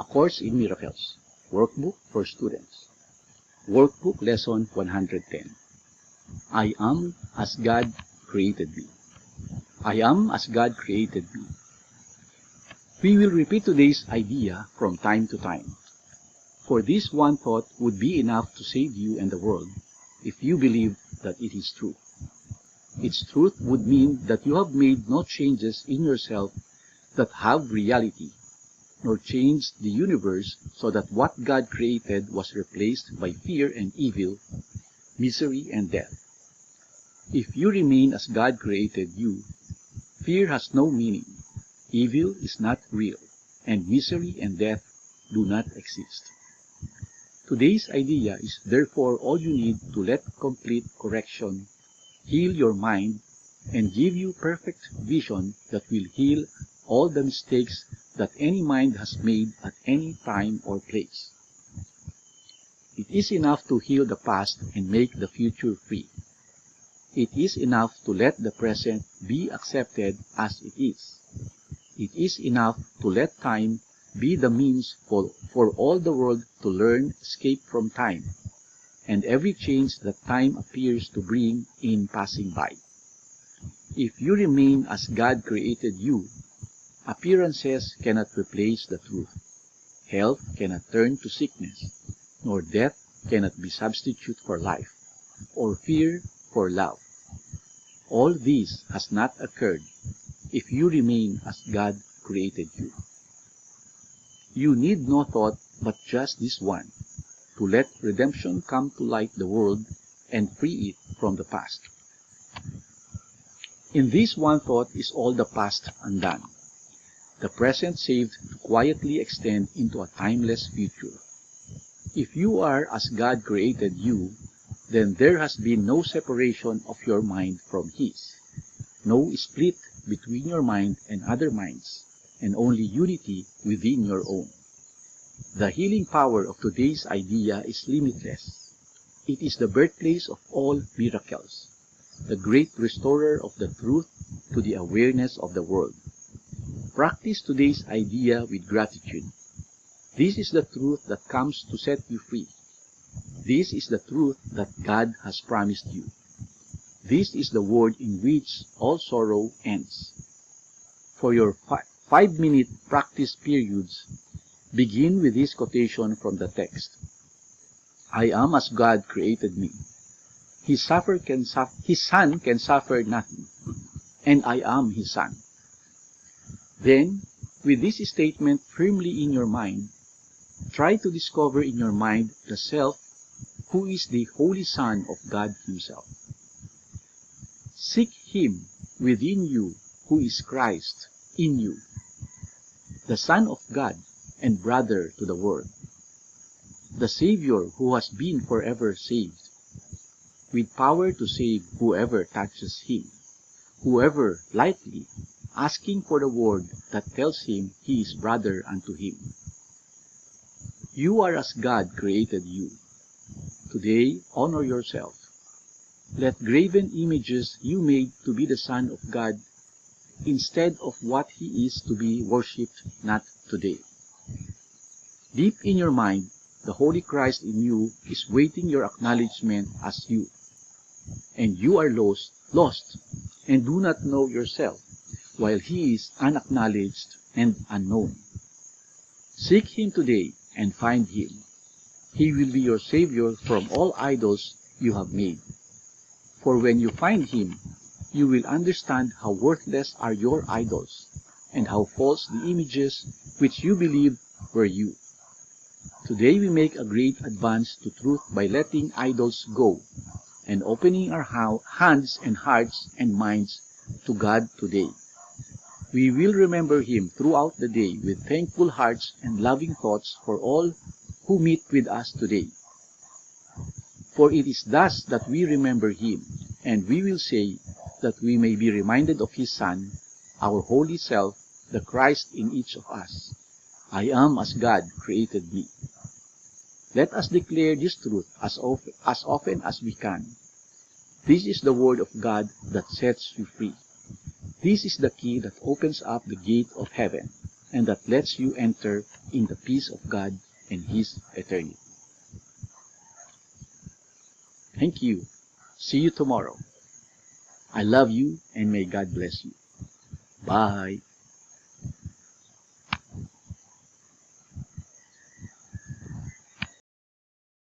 Course in Miracles, Workbook for Students. Workbook Lesson 110. I am as God created me. I am as God created me. We will repeat today's idea from time to time. For this one thought would be enough to save you and the world if you believe that it is true. Its truth would mean that you have made no changes in yourself that have reality, nor changed the universe so that what God created was replaced by fear and evil, misery and death. If you remain as God created you, fear has no meaning, evil is not real, and misery and death do not exist. Today's idea is therefore all you need to let complete correction heal your mind and give you perfect vision that will heal all the mistakes that any mind has made at any time or place. It is enough to heal the past and make the future free. It is enough to let the present be accepted as it is. It is enough to let time be the means for all the world to learn escape from time, and every change that time appears to bring in passing by. If you remain as God created you, appearances cannot replace the truth. Health cannot turn to sickness, nor death cannot be substitute for life, or fear for love. All this has not occurred if you remain as God created you. You need no thought but just this one, to let redemption come to light the world and free it from the past. In this one thought is all the past undone, the present saved to quietly extend into a timeless future. If you are as God created you, then there has been no separation of your mind from His, no split between your mind and other minds, and only unity within your own. The healing power of today's idea is limitless. It is the birthplace of all miracles, the great restorer of the truth to the awareness of the world. Practice today's idea with gratitude. This is the truth that comes to set you free. This is the truth that God has promised you. This is the word in which all sorrow ends. For your 5-minute practice periods, begin with this quotation from the text. I am as God created me. His son can suffer nothing, and I am His son. Then, with this statement firmly in your mind, try to discover in your mind the self who is the Holy Son of God Himself. Seek Him within you who is Christ in you, the Son of God and brother to the world, the Savior who has been forever saved, with power to save whoever touches Him, whoever lightly asking for the word that tells him he is brother unto Him. You are as God created you. Today, honor yourself. Let graven images you made to be the Son of God instead of what He is to be worshipped not today. Deep in your mind, the Holy Christ in you is waiting your acknowledgement as you. And you are lost, and do not know yourself, while He is unacknowledged and unknown. Seek Him today and find Him. He will be your Savior from all idols you have made. For when you find Him, you will understand how worthless are your idols, and how false the images which you believed were you. Today we make a great advance to truth by letting idols go, and opening our hands and hearts and minds to God today. We will remember Him throughout the day with thankful hearts and loving thoughts for all who meet with us today. For it is thus that we remember Him, and we will say that we may be reminded of His Son, our holy self, the Christ in each of us. I am as God created me. Let us declare this truth as often as we can. This is the word of God that sets you free. This is the key that opens up the gate of heaven. and that lets you enter in the peace of God and His eternity. Thank you. See you tomorrow. I love you and may God bless you. Bye.